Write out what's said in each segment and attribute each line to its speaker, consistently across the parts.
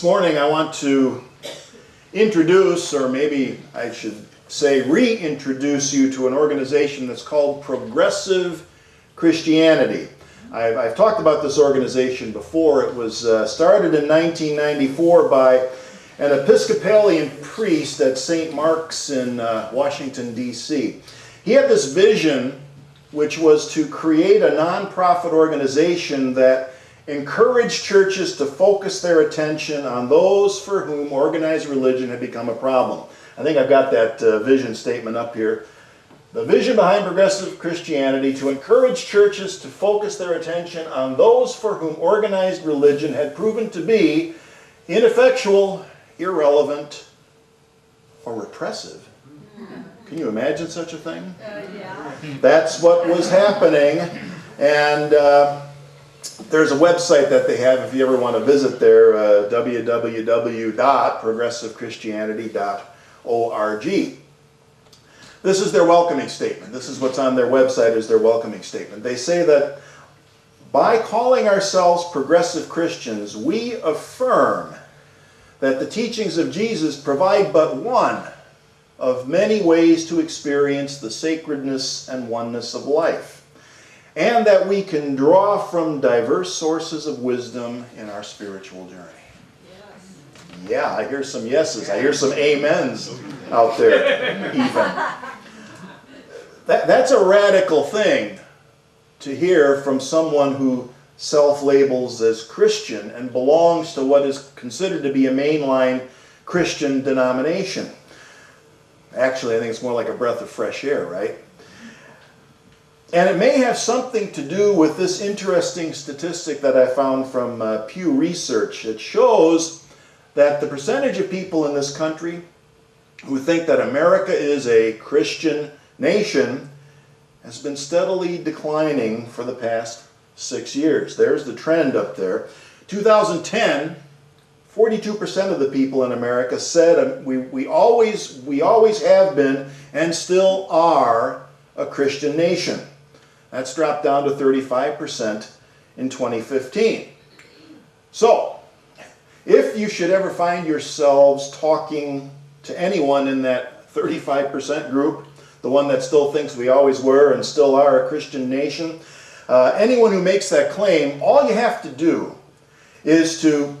Speaker 1: This morning I want to introduce, or maybe I should say reintroduce you to an organization that's called Progressive Christianity. I've talked about this organization before. It was started in 1994 by an Episcopalian priest at St. Mark's in Washington, D.C. He had this vision, which was to create a nonprofit organization that encouraged churches to focus their attention on those for whom organized religion had become a problem. I think I've got that vision statement up here. The vision behind Progressive Christianity: to encourage churches to focus their attention on those for whom organized religion had proven to be ineffectual, irrelevant, or repressive. Can you imagine such a thing?
Speaker 2: Yeah.
Speaker 1: That's what was happening, and there's a website that they have if you ever want to visit there, www.progressivechristianity.org. This is their welcoming statement. This is what's on their website, is their welcoming statement. They say that by calling ourselves progressive Christians, we affirm that the teachings of Jesus provide but one of many ways to experience the sacredness and oneness of life, and that we can draw from diverse sources of wisdom in our spiritual journey.
Speaker 2: Yes.
Speaker 1: Yeah, I hear some yeses. I hear some amens out there even. That's a radical thing to hear from someone who self-labels as Christian and belongs to what is considered to be a mainline Christian denomination. Actually, I think it's more like a breath of fresh air, right? And it may have something to do with this interesting statistic that I found from Pew Research. It shows that the percentage of people in this country who think that America is a Christian nation has been steadily declining for the past 6 years. There's the trend up there. 2010, 42% of the people in America said we always have been and still are a Christian nation. That's dropped down to 35% in 2015. So, if you should ever find yourselves talking to anyone in that 35% group, the one that still thinks we always were and still are a Christian nation, anyone who makes that claim, all you have to do is to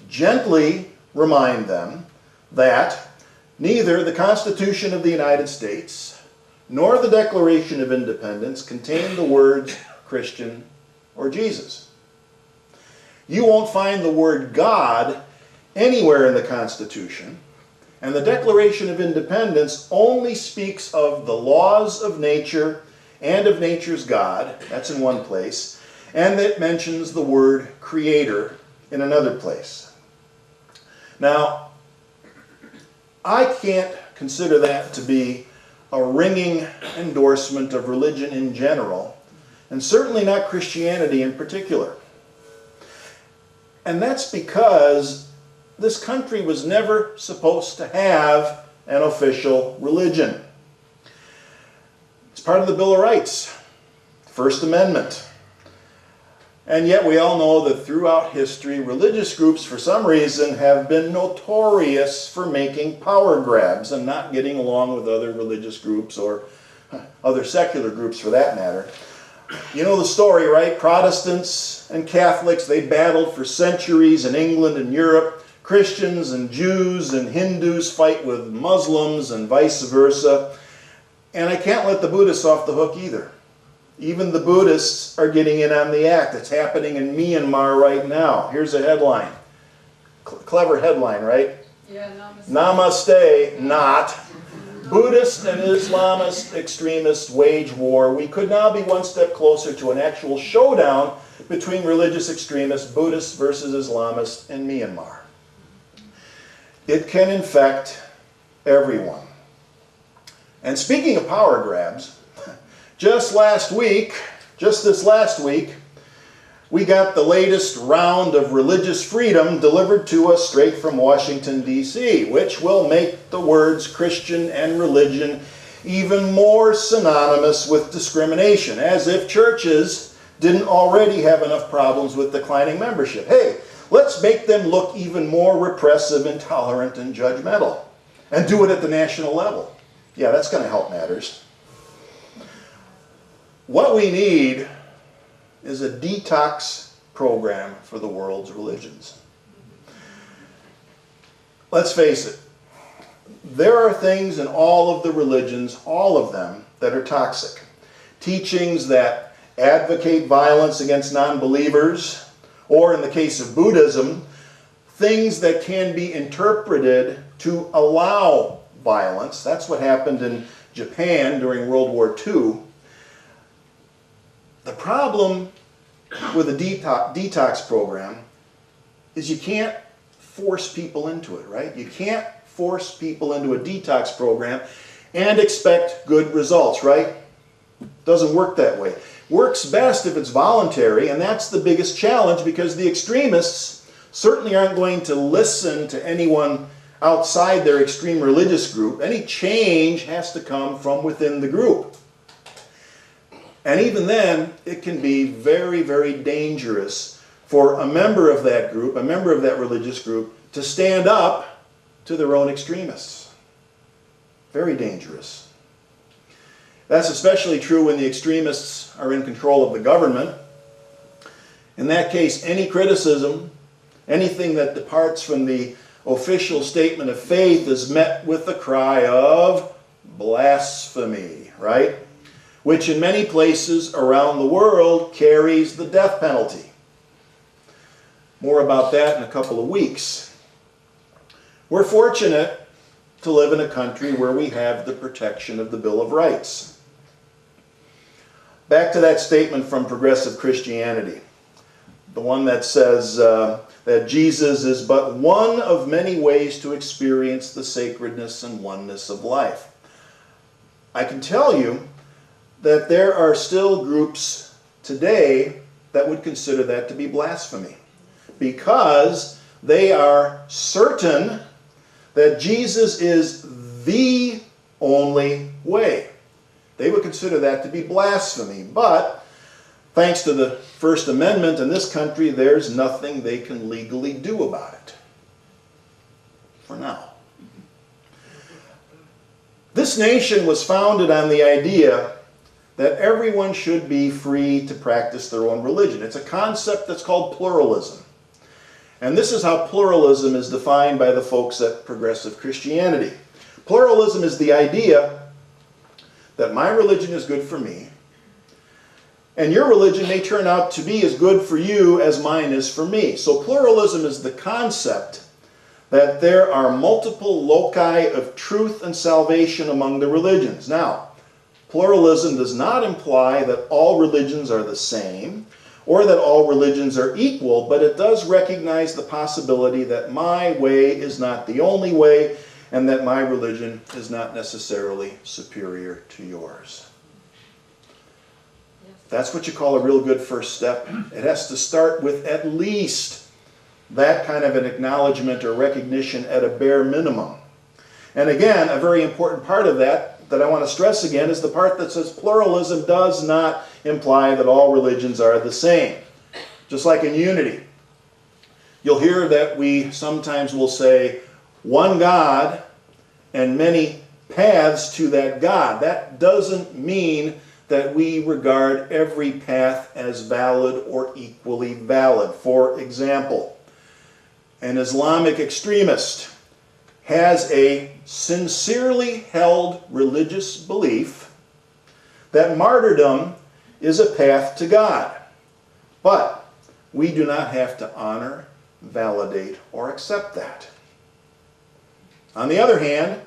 Speaker 1: gently remind them that neither the Constitution of the United States nor the Declaration of Independence contain the words Christian or Jesus. You won't find the word God anywhere in the Constitution, and the Declaration of Independence only speaks of the laws of nature and of nature's God. That's in one place, and it mentions the word Creator in another place. Now, I can't consider that to be a ringing endorsement of religion in general, and certainly not Christianity in particular. And that's because this country was never supposed to have an official religion. It's part of the Bill of Rights, First Amendment. And yet we all know that throughout history, religious groups, for some reason, have been notorious for making power grabs and not getting along with other religious groups, or other secular groups for that matter. You know the story, right? Protestants and Catholics, they battled for centuries in England and Europe. Christians and Jews and Hindus fight with Muslims and vice versa. And I can't let the Buddhists off the hook either. Even the Buddhists are getting in on the act. It's happening in Myanmar right now. Here's a headline. Clever headline, right?
Speaker 2: Yeah, namaste.
Speaker 1: Namaste, not. Buddhist and Islamist extremists wage war. We could now be one step closer to an actual showdown between religious extremists, Buddhists versus Islamists, in Myanmar. It can infect everyone. And speaking of power grabs, just this last week, we got the latest round of religious freedom delivered to us straight from Washington, D.C., which will make the words Christian and religion even more synonymous with discrimination, as if churches didn't already have enough problems with declining membership. Hey, Let's make them look even more repressive, intolerant, and judgmental. And do it at the national level. Yeah, that's going to help matters. What we need is a detox program for the world's religions. Let's face it. There are things in all of the religions, all of them, that are toxic. Teachings that advocate violence against non-believers, or in the case of Buddhism, things that can be interpreted to allow violence. That's what happened in Japan during World War II. The problem with a detox program is you can't force people into it, right? You can't force people into a detox program and expect good results, right? Doesn't work that way. Works best if it's voluntary, and that's the biggest challenge because the extremists certainly aren't going to listen to anyone outside their extreme religious group. Any change has to come from within the group. And even then, it can be very, very dangerous for a member of that group, a member of that religious group, to stand up to their own extremists. Very dangerous. That's especially true when the extremists are in control of the government. In that case, any criticism, anything that departs from the official statement of faith is met with the cry of blasphemy, right? Which in many places around the world carries the death penalty. More about that in a couple of weeks. We're fortunate to live in a country where we have the protection of the Bill of Rights. Back to that statement from Progressive Christianity, the one that says that Jesus is but one of many ways to experience the sacredness and oneness of life. I can tell you that there are still groups today that would consider that to be blasphemy because they are certain that Jesus is the only way. They would consider that to be blasphemy, but thanks to the First Amendment in this country, there's nothing they can legally do about it. For now. This nation was founded on the idea that everyone should be free to practice their own religion. It's a concept that's called pluralism. And this is how pluralism is defined by the folks at Progressive Christianity. Pluralism is the idea that my religion is good for me, and your religion may turn out to be as good for you as mine is for me. So pluralism is the concept that there are multiple loci of truth and salvation among the religions. Now, pluralism does not imply that all religions are the same or that all religions are equal, but it does recognize the possibility that my way is not the only way and that my religion is not necessarily superior to yours. That's what you call a real good first step. It has to start with at least that kind of an acknowledgement or recognition at a bare minimum. And again, a very important part of that I want to stress again is the part that says pluralism does not imply that all religions are the same. Just like in unity. You'll hear that we sometimes will say one God and many paths to that God. That doesn't mean that we regard every path as valid or equally valid. For example, an Islamic extremist has a sincerely held religious belief that martyrdom is a path to God. But we do not have to honor, validate, or accept that. On the other hand,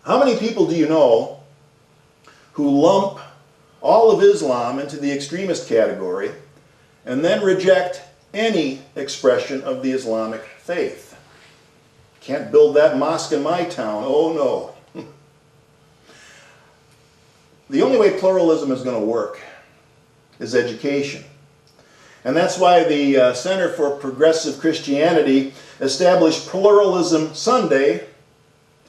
Speaker 1: how many people do you know who lump all of Islam into the extremist category and then reject any expression of the Islamic faith? Can't build that mosque in my town. Oh no. The only way pluralism is going to work is education. And that's why the Center for Progressive Christianity established Pluralism Sunday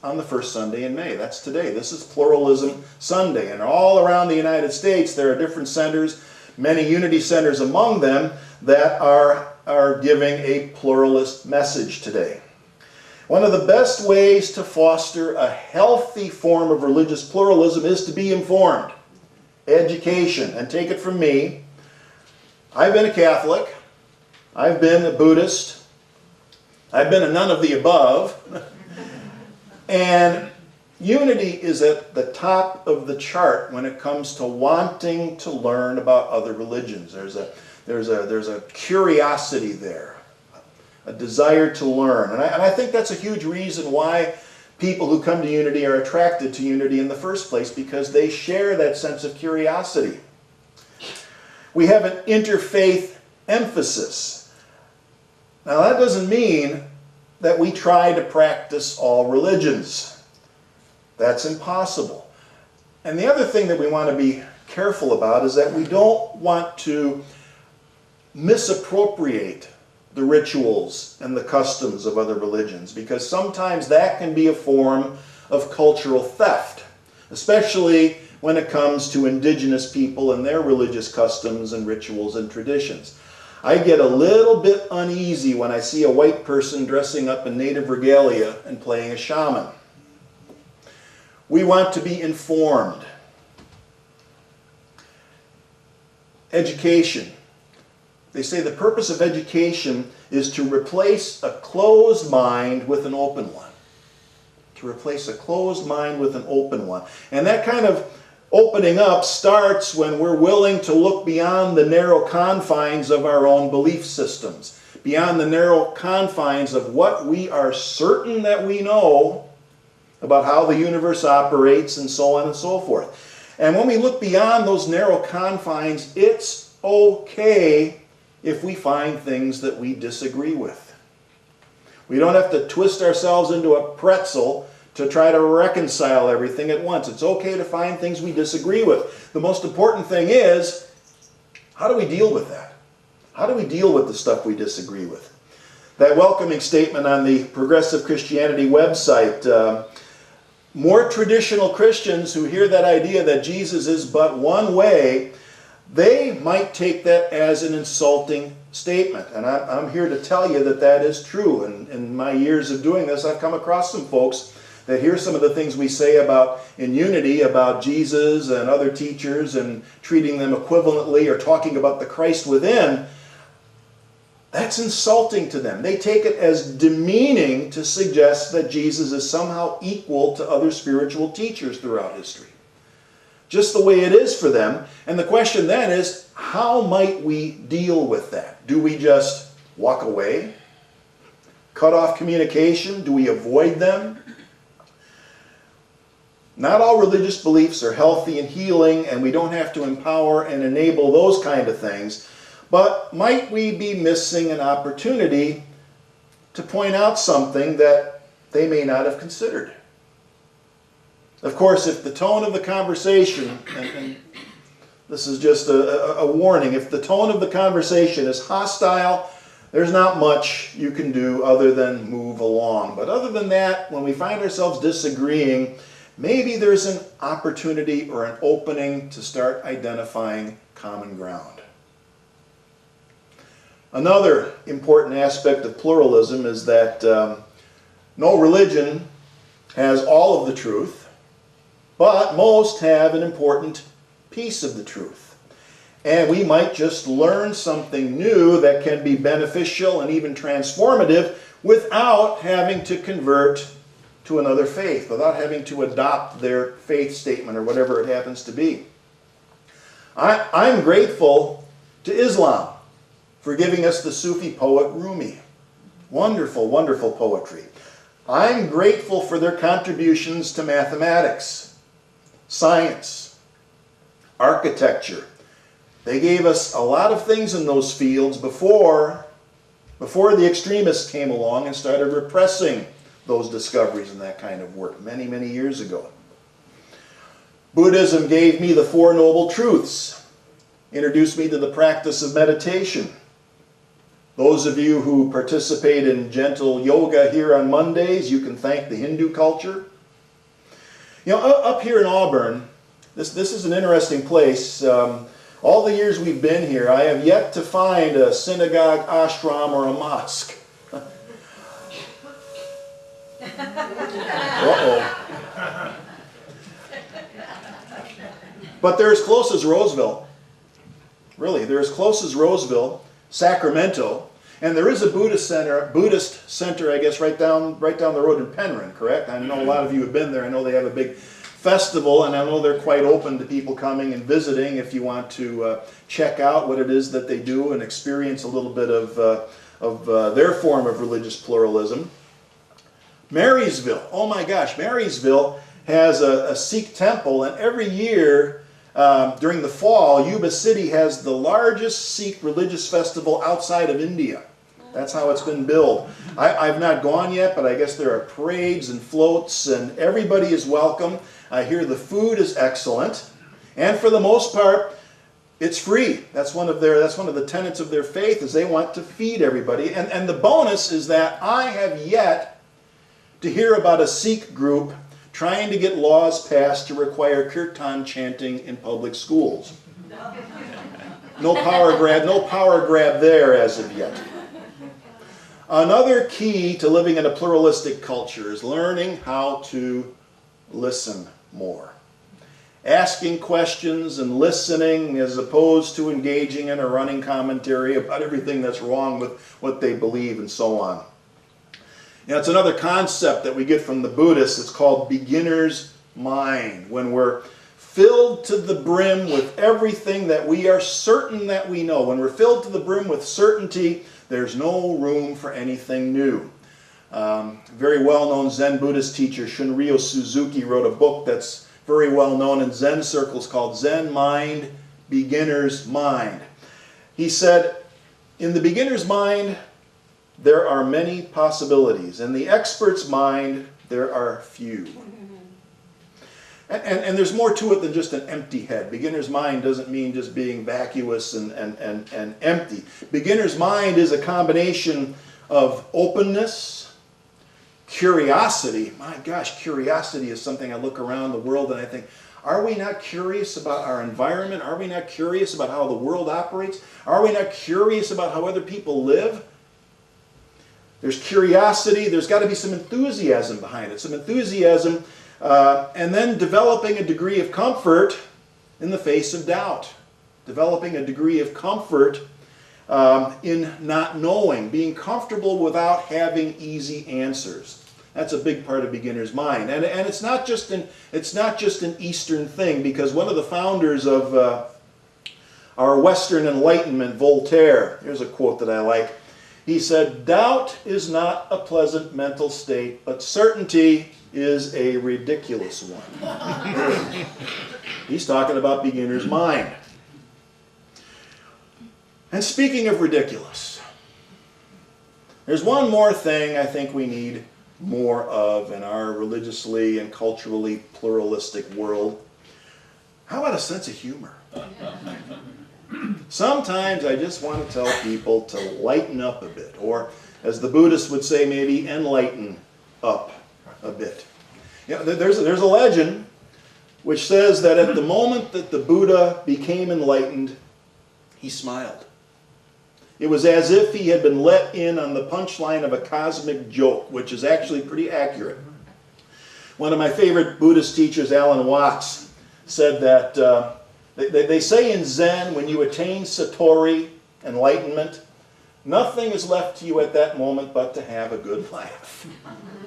Speaker 1: on the first Sunday in May. That's today. This is Pluralism Sunday. And all around the United States there are different centers, many unity centers among them, that are are giving a pluralist message today. One of the best ways to foster a healthy form of religious pluralism is to be informed. Education, and take it from me, I've been a Catholic, I've been a Buddhist, I've been a none of the above, and unity is at the top of the chart when it comes to wanting to learn about other religions. There's a curiosity there, a desire to learn. And I think that's a huge reason why people who come to unity are attracted to unity in the first place, because they share that sense of curiosity. We have an interfaith emphasis. Now that doesn't mean that we try to practice all religions. That's impossible. And the other thing that we want to be careful about is that we don't want to misappropriate the rituals and the customs of other religions, because sometimes that can be a form of cultural theft, especially when it comes to indigenous people and their religious customs and rituals and traditions. I get a little bit uneasy when I see a white person dressing up in native regalia and playing a shaman. We want to be informed. Education. They say the purpose of education is to replace a closed mind with an open one. To replace a closed mind with an open one. And that kind of opening up starts when we're willing to look beyond the narrow confines of our own belief systems, beyond the narrow confines of what we are certain that we know about how the universe operates and so on and so forth. And when we look beyond those narrow confines, it's okay if we find things that we disagree with. We don't have to twist ourselves into a pretzel to try to reconcile everything at once. It's okay to find things we disagree with. The most important thing is, how do we deal with that? How do we deal with the stuff we disagree with? That welcoming statement on the Progressive Christianity website, more traditional Christians who hear that idea that Jesus is but one way, they might take that as an insulting statement. And I'm here to tell you that that is true. And in my years of doing this, I've come across some folks that hear some of the things we say about in unity, about Jesus and other teachers and treating them equivalently or talking about the Christ within. That's insulting to them. They take it as demeaning to suggest that Jesus is somehow equal to other spiritual teachers throughout history. Just the way it is for them. And the question then is, how might we deal with that? Do we just walk away? Cut off communication? Do we avoid them? Not all religious beliefs are healthy and healing, and we don't have to empower and enable those kind of things. But might we be missing an opportunity to point out something that they may not have considered? Of course, if the tone of the conversation, and this is just a warning, if the tone of the conversation is hostile, there's not much you can do other than move along. But other than that, when we find ourselves disagreeing, maybe there's an opportunity or an opening to start identifying common ground. Another important aspect of pluralism is that no religion has all of the truth, but most have an important piece of the truth. And we might just learn something new that can be beneficial and even transformative without having to convert to another faith, without having to adopt their faith statement or whatever it happens to be. I'm grateful to Islam for giving us the Sufi poet Rumi. Wonderful, wonderful poetry. I'm grateful for their contributions to mathematics, science, architecture. They gave us a lot of things in those fields before the extremists came along and started repressing those discoveries and that kind of work many, many years ago. Buddhism gave me the Four Noble Truths, introduced me to the practice of meditation. Those of you who participate in gentle yoga here on Mondays, you can thank the Hindu culture. You know, up here in Auburn, this is an interesting place. All the years we've been here, I have yet to find a synagogue, ashram, or a mosque. Uh-oh. But they're as close as Roseville. Really, they're as close as Roseville, Sacramento, and there is a Buddhist center, I guess, right down the road in Penryn, correct? I know a lot of you have been there. I know they have a big festival, and I know they're quite open to people coming and visiting if you want to check out what it is that they do and experience a little bit of their form of religious pluralism. Marysville, oh my gosh, Marysville has a Sikh temple, and every year during the fall, Yuba City has the largest Sikh religious festival outside of India. That's how it's been billed. I've not gone yet, but I guess there are parades and floats, and everybody is welcome. I hear the food is excellent, and for the most part, it's free. That's one of the tenets of their faith, is they want to feed everybody. And the bonus is that I have yet to hear about a Sikh group trying to get laws passed to require kirtan chanting in public schools. No power grab there as of yet. Another key to living in a pluralistic culture is learning how to listen more. Asking questions and listening as opposed to engaging in a running commentary about everything that's wrong with what they believe and so on. You know, it's another concept that we get from the Buddhists. It's called beginner's mind. When we're filled to the brim with everything that we are certain that we know, when we're filled to the brim with certainty, there's no room for anything new. Very well-known Zen Buddhist teacher Shunryo Suzuki wrote a book that's very well-known in Zen circles called Zen Mind, Beginner's Mind. He said, in the beginner's mind, there are many possibilities. In the expert's mind, there are few. And there's more to it than just an empty head. Beginner's mind doesn't mean just being vacuous and empty. Beginner's mind is a combination of openness, curiosity. My gosh, curiosity is something I look around the world and I think, are we not curious about our environment? Are we not curious about how the world operates? Are we not curious about how other people live? There's curiosity, there's got to be some enthusiasm behind it. Some enthusiasm, and then developing a degree of comfort in the face of doubt. Developing a degree of comfort in not knowing. Being comfortable without having easy answers. That's a big part of beginner's mind. And it's not just an Eastern thing, because one of the founders of our Western Enlightenment, Voltaire, here's a quote that I like. He said, doubt is not a pleasant mental state, but certainty is a ridiculous one. He's talking about beginner's mind. And speaking of ridiculous, there's one more thing I think we need more of in our religiously and culturally pluralistic world. How about a sense of humor? Sometimes I just want to tell people to lighten up a bit, or as the Buddhists would say, maybe enlighten up a bit. You know, there's a legend which says that at the moment that the Buddha became enlightened, he smiled. It was as if he had been let in on the punchline of a cosmic joke, which is actually pretty accurate. One of my favorite Buddhist teachers, Alan Watts, said that they say in Zen, when you attain Satori, enlightenment, nothing is left to you at that moment but to have a good laugh.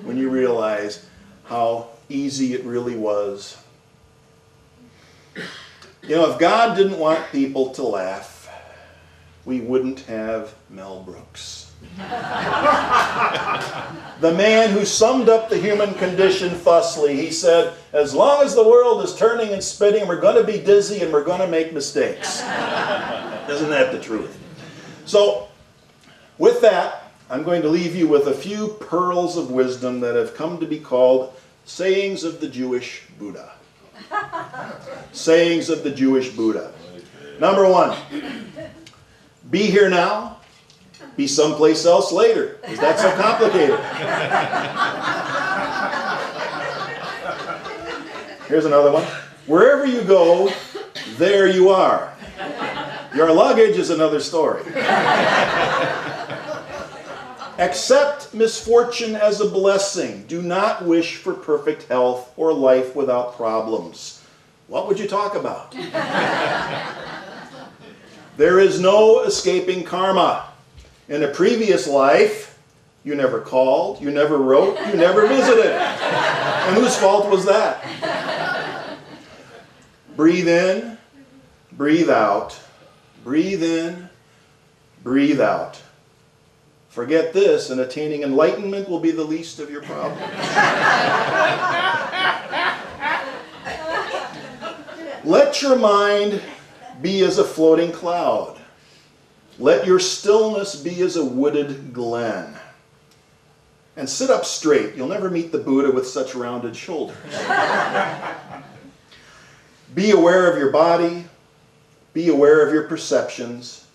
Speaker 1: When you realize how easy it really was. You know, if God didn't want people to laugh, we wouldn't have Mel Brooks. The man who summed up the human condition thusly. He said, as long as the world is turning and spinning, we're going to be dizzy and we're going to make mistakes. Isn't that the truth? So, with that, I'm going to leave you with a few pearls of wisdom that have come to be called sayings of the Jewish Buddha. Sayings of the Jewish Buddha. Number one, be here now, be someplace else later. Is that so complicated? Here's another one. Wherever you go, there you are. Your luggage is another story. Accept misfortune as a blessing. Do not wish for perfect health or life without problems. What would you talk about? There is no escaping karma. In a previous life, you never called, you never wrote, you never visited. And whose fault was that? Breathe in, breathe out. Breathe in, breathe out. Forget this, and attaining enlightenment will be the least of your problems. Let your mind be as a floating cloud. Let your stillness be as a wooded glen. And sit up straight. You'll never meet the Buddha with such rounded shoulders. Be aware of your body. Be aware of your perceptions.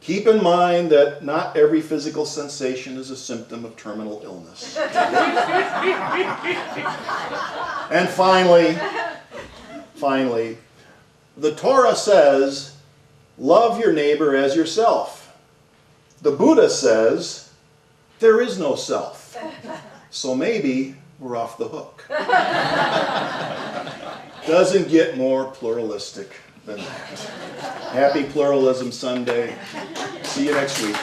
Speaker 1: Keep in mind that not every physical sensation is a symptom of terminal illness. And finally, the Torah says, love your neighbor as yourself. The Buddha says, there is no self. So maybe we're off the hook. Doesn't get more pluralistic than that. Happy Pluralism Sunday. See you next week.